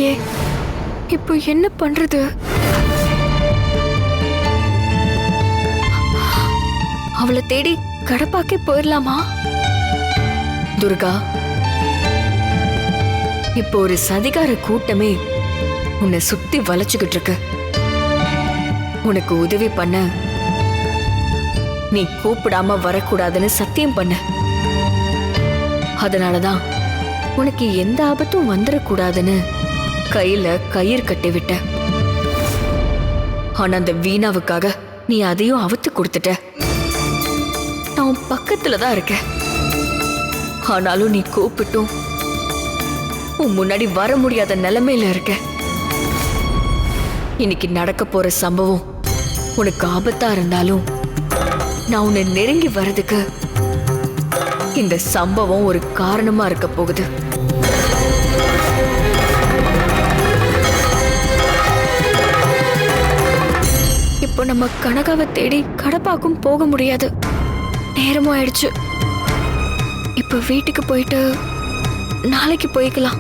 தெரியலையே. இப்போ என்ன பண்றது? அவளை தேடி கடப்பாக்கே போயிடலாமா? துர்கா, இப்போ ஒரு சதிகார கூட்டமே உன்னை சுத்தி வளைச்சுக்கிட்டு இருக்கு. உனக்கு உதவி பண்ண நீ கூப்பிடாம வரக்கூடாதுன்னு சத்தியம் பண்ண. அதனாலதான் உனக்கு எந்த ஆபத்தும் வந்துடக்கூடாதுன்னு கையில கயிறு கட்டி விட்ட. ஆனா அந்த வீணாவுக்காக நீ அதையும் அவுத்து கொடுத்துட்ட. நான் உன் பக்கத்துலதான் இருக்கேன். ஆனாலும் நீ கூப்பிட்டும் உன் முன்னாடி வர முடியாத நிலைமையில இருக்க. இன்னைக்கு நடக்க போற சம்பவம் உனக்கு ஆபத்தா இருந்தாலும் நான் உன்னை நெருங்கி வர்றதுக்கு இந்த சம்பவம் ஒரு காரணமா இருக்க போகுது. இப்போ நம்ம கனகாவை தேடி கடப்பாக்கும் போக முடியாது. நேரமும் ஆயிடுச்சு. இப்போ வீட்டுக்கு போயிட்டு நாளைக்கு போய்க்கலாம்.